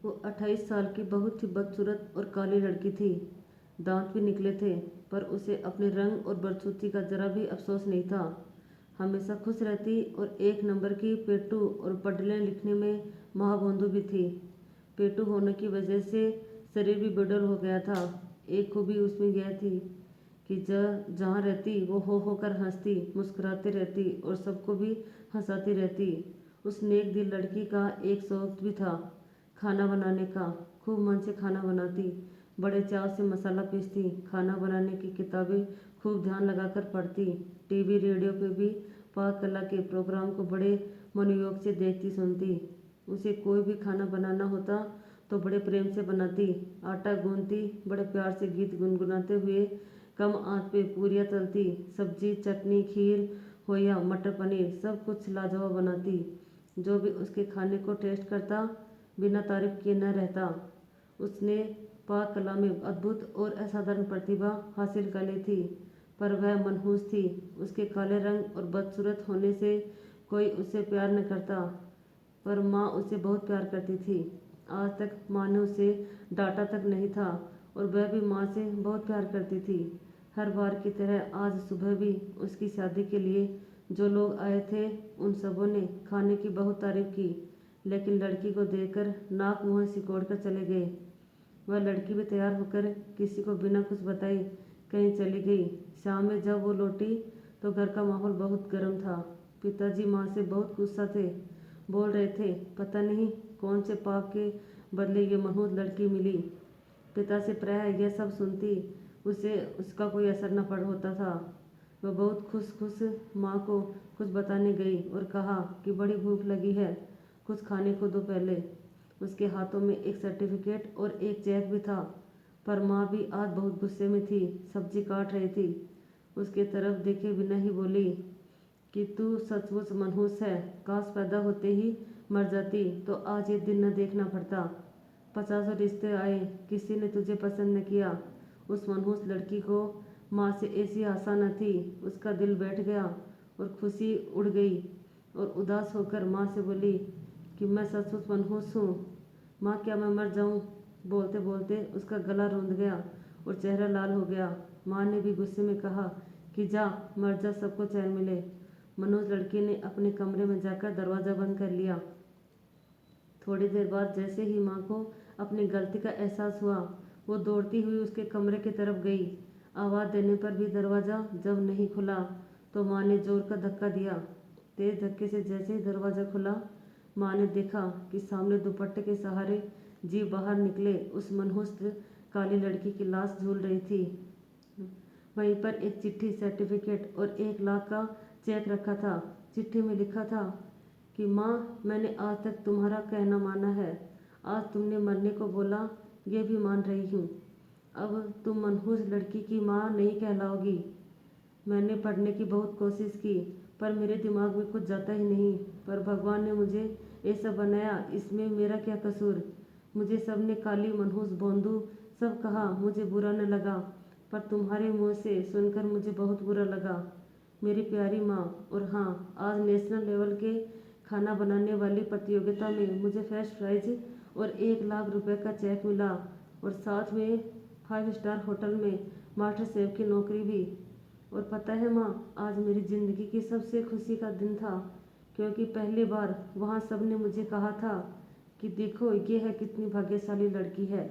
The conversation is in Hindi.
वो 28 साल की बहुत ही बदसूरत और काली लड़की थी। दांत भी निकले थे, पर उसे अपने रंग और बदसूरती का जरा भी अफसोस नहीं था। हमेशा खुश रहती और एक नंबर की पेटू और पढ़ने लिखने में महाबोंदू भी थी। पेटू होने की वजह से शरीर भी बिगड़ हो गया था। एक खूबी उसमें यह थी कि जहाँ रहती वो हो होकर हंसती, मुस्कुराती रहती और सबको भी हंसाती रहती। उस नेक दिल लड़की का एक शौक भी था, खाना बनाने का। खूब मन से खाना बनाती, बड़े चाव से मसाला पीसती, खाना बनाने की किताबें खूब ध्यान लगाकर पढ़ती। टीवी रेडियो पे भी पाक कला के प्रोग्राम को बड़े मनोयोग से देखती सुनती। उसे कोई भी खाना बनाना होता तो बड़े प्रेम से बनाती। आटा गूंथती, बड़े प्यार से गीत गुनगुनाते हुए कम आंच पे पूरियाँ तलती। सब्जी, चटनी, खीर हो या मटर पनीर, सब कुछ लाजवाब बनाती। जो भी उसके खाने को टेस्ट करता, बिना तारीफ किए न रहता। उसने पाक कला में अद्भुत और असाधारण प्रतिभा हासिल कर ली थी, पर वह मनहूस थी। उसके काले रंग और बदसूरत होने से कोई उससे प्यार न करता, पर माँ उसे बहुत प्यार करती थी। आज तक माँ ने उसे डांटा तक नहीं था और वह भी माँ से बहुत प्यार करती थी। हर बार की तरह आज सुबह भी उसकी शादी के लिए जो लोग आए थे, उन सबों ने खाने की बहुत तारीफ की, लेकिन लड़की को देखकर नाक मुँह सिकोड़ कर चले गए। वह लड़की भी तैयार होकर किसी को बिना कुछ बताए कहीं चली गई। शाम में जब वो लौटी तो घर का माहौल बहुत गर्म था। पिताजी माँ से बहुत गुस्सा थे, बोल रहे थे, पता नहीं कौन से पाप के बदले ये मनहूस लड़की मिली। पिता से प्रायः यह सब सुनती उसे उसका कोई असर न पड़ होता था। वह बहुत खुश खुश माँ को कुछ बताने गई और कहा कि बड़ी भूख लगी है, कुछ खाने को दो पहले। उसके हाथों में एक सर्टिफिकेट और एक चेक भी था, पर माँ भी आज बहुत गुस्से में थी, सब्जी काट रही थी। उसके तरफ देखे बिना ही बोली कि तू सचमुच मनहूस है, काश पैदा होते ही मर जाती तो आज ये दिन न देखना पड़ता। 50 रिश्ते आए, किसी ने तुझे पसंद न किया। उस मनहूस लड़की को माँ से ऐसी आशा न थी। उसका दिल बैठ गया और खुशी उड़ गई और उदास होकर माँ से बोली कि मैं सचमुच मनहूस हूँ। माँ, क्या मैं मर जाऊँ? बोलते बोलते उसका गला रूंध गया और चेहरा लाल हो गया। माँ ने भी गुस्से में कहा कि जा मर जा, सबको चैन मिले। मनोज लड़की ने अपने कमरे में जाकर दरवाज़ा बंद कर लिया। थोड़ी देर बाद जैसे ही माँ को अपनी गलती का एहसास हुआ, वो दौड़ती हुई उसके कमरे की तरफ गई। आवाज़ देने पर भी दरवाज़ा जब नहीं खुला तो माँ ने जोर का धक्का दिया। तेज धक्के से जैसे ही दरवाज़ा खुला, माँ ने देखा कि सामने दुपट्टे के सहारे जी बाहर निकले उस मनहूस काली लड़की की लाश झूल रही थी। वहीं पर एक चिट्ठी, सर्टिफिकेट और 1 लाख का चेक रखा था। चिट्ठी में लिखा था कि माँ, मैंने आज तक तुम्हारा कहना माना है। आज तुमने मरने को बोला, ये भी मान रही हूँ। अब तुम मनहूस लड़की की माँ नहीं कहलाओगी। मैंने पढ़ने की बहुत कोशिश की, पर मेरे दिमाग में कुछ जाता ही नहीं। पर भगवान ने मुझे ऐसा बनाया, इसमें मेरा क्या कसूर? मुझे सबने काली, मनहूस, भोंदू सब कहा, मुझे बुरा न लगा, पर तुम्हारे मुँह से सुनकर मुझे बहुत बुरा लगा, मेरी प्यारी माँ। और हाँ, आज नेशनल लेवल के खाना बनाने वाली प्रतियोगिता में मुझे फर्स्ट प्राइज और 1 लाख रुपए का चेक मिला और साथ में 5 स्टार होटल में मास्टर शेफ की नौकरी भी। और पता है माँ, आज मेरी ज़िंदगी की सबसे खुशी का दिन था, क्योंकि पहली बार वहाँ सब ने मुझे कहा था कि देखो ये है कितनी भाग्यशाली लड़की है।